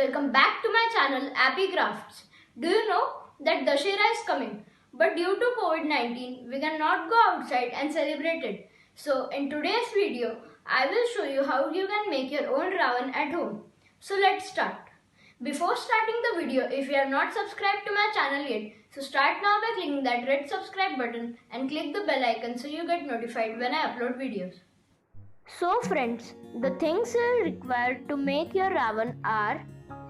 welcome back to my channel Appy Crafts. Do you know that Dussehra is coming? But due to COVID-19, we cannot go outside and celebrate it. So in today's video, I will show you how you can make your own Ravan at home. So let's start. Before starting the video, if you have not subscribed to my channel yet, so start now by clicking that red subscribe button and click the bell icon so you get notified when I upload videos. So friends, the things required to make your Ravan are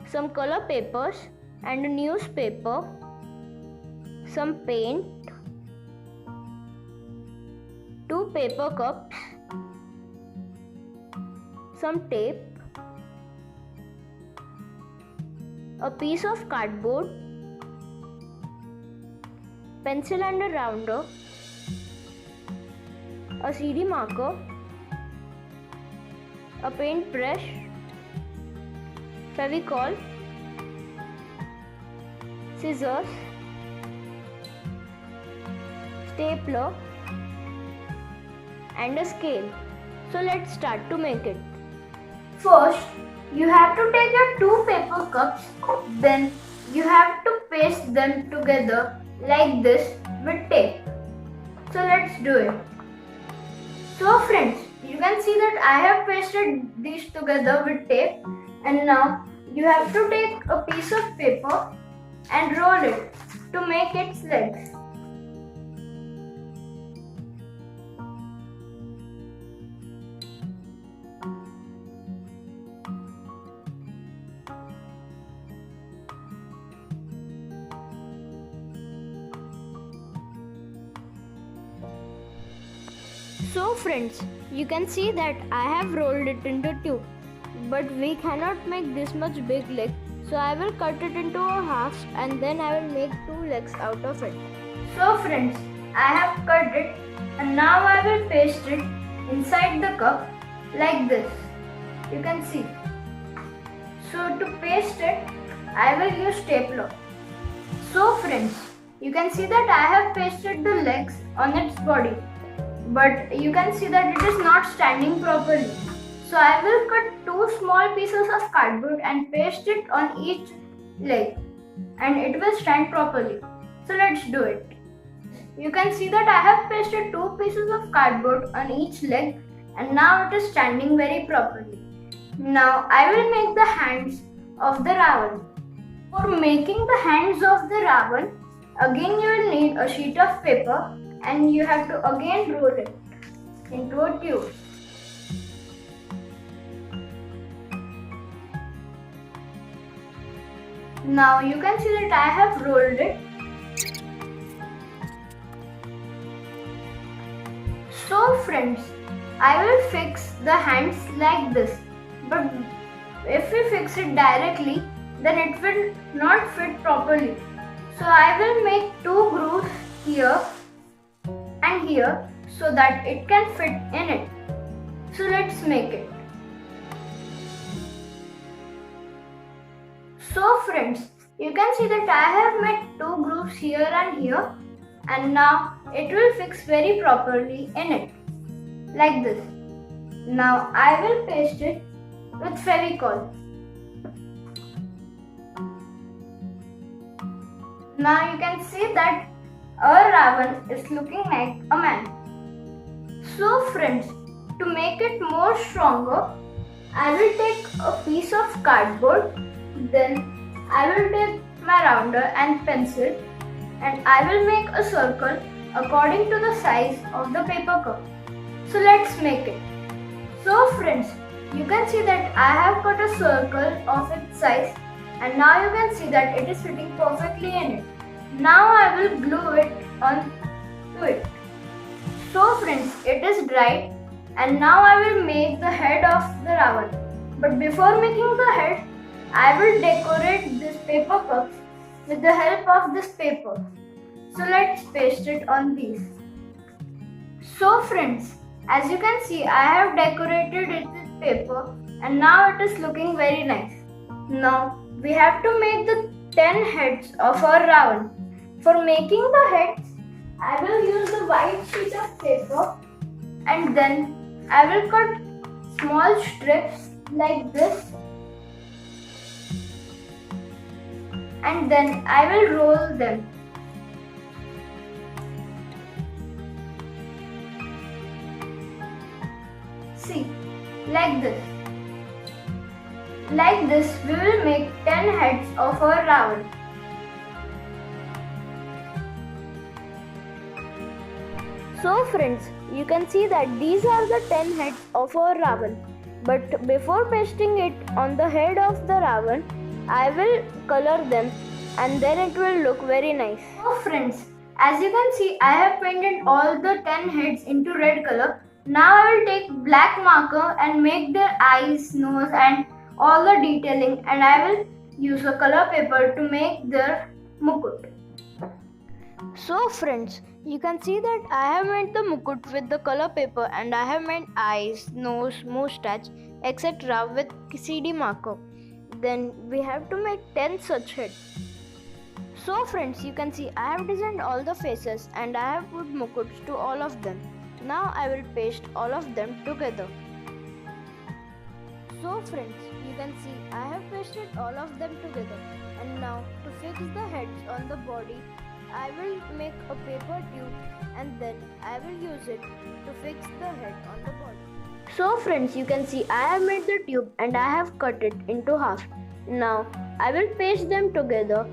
some color papers and a newspaper, some paint, 2 paper cups, some tape, a piece of cardboard, pencil and a rounder, a CD marker, a paintbrush, Fevicol, scissors, stapler and a scale. So let's start to make it. First, you have to take your 2 paper cups, then you have to paste them together like this with tape. So let's do it. So friends, you can see that I have pasted these together with tape, and now you have to take a piece of paper and roll it to make its legs. So friends, you can see that I have rolled it into 2, but we cannot make this much big leg, so I will cut it into a halves and then I will make 2 legs out of it. So friends, I have cut it and now I will paste it inside the cup like this. You can see. So to paste it, I will use stapler. So friends, you can see that I have pasted the legs on its body, but you can see that it is not standing properly. So I will cut 2 small pieces of cardboard and paste it on each leg, and it will stand properly. So let's do it. You can see that I have pasted 2 pieces of cardboard on each leg, and now it is standing very properly. Now I will make the hands of the Ravan. For making the hands of the Ravan, again you will need a sheet of paper and you have to again roll it into a tube. Now you can see that I have rolled it. So friends, I will fix the hands like this, but if we fix it directly, then it will not fit properly. So I will make 2 grooves here and here so that it can fit in it. So let's make it. So friends, you can see that I have made 2 grooves here and here, and now it will fix very properly in it like this. Now I will paste it with Fevicol. Now you can see that our Ravan is looking like a man. So friends, to make it more stronger, I will take a piece of cardboard, then I will take my rounder and pencil, and I will make a circle according to the size of the paper cup. So let's make it. So friends, you can see that I have cut a circle of its size, and now you can see that it is fitting perfectly in it. Now I will glue it on to it. So friends, it is dried, and now I will make the head of the Ravan. But before making the head, I will decorate this paper cups with the help of this paper. So let's paste it on these. So friends, as you can see, I have decorated it with paper, and now it is looking very nice. Now we have to make the 10 heads of our Ravan. For making the heads, I will use the white sheet of paper, and then I will cut small strips like this and then I will roll them. See, like this. Like this, we will make 10 heads of our Ravan. So friends, you can see that these are the 10 heads of our Ravan. But before pasting it on the head of the Ravan, I will color them and then it will look very nice. So friends, as you can see, I have painted all the 10 heads into red color. Now I will take black marker and make their eyes, nose and all the detailing, and I will use a color paper to make their mukut. So friends, you can see that I have made the mukut with the color paper and I have made eyes, nose, moustache, etc. with CD marker. Then we have to make 10 such heads. So friends, you can see I have designed all the faces and I have put mukuts to all of them. Now I will paste all of them together. So friends, you can see I have pasted all of them together, and now to fix the heads on the body, I will make a paper tube and then I will use it to fix the head on the body. So friends, you can see I have made the tube and I have cut it into half. Now I will paste them together,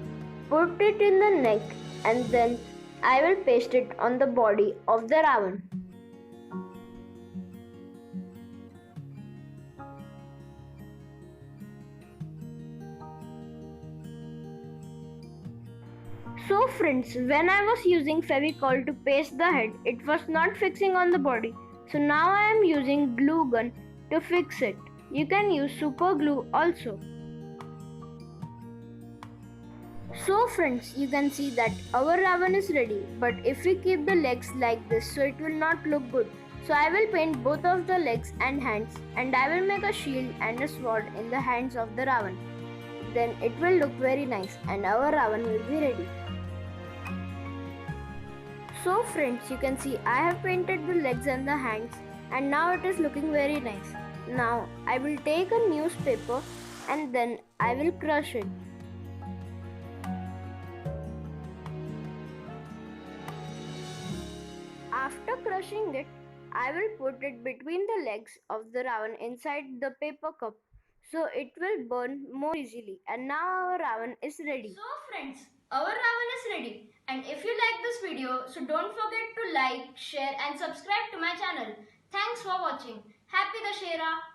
put it in the neck, and then I will paste it on the body of the Ravan. So friends, when I was using Fevicol to paste the head, it was not fixing on the body. So now I am using glue gun to fix it. You can use super glue also. So friends, you can see that our Ravan is ready, but if we keep the legs like this, so it will not look good. So I will paint both of the legs and hands, and I will make a shield and a sword in the hands of the Ravan. Then it will look very nice and our Ravan will be ready. So friends, you can see I have painted the legs and the hands, and now it is looking very nice. Now I will take a newspaper and then I will crush it. After crushing it, I will put it between the legs of the Ravan inside the paper cup, so it will burn more easily, and now our Ravan is ready. So friends, our Ravan is ready, and if you like this video, so don't forget to like, share and subscribe to my channel. Thanks for watching. Happy Dashera!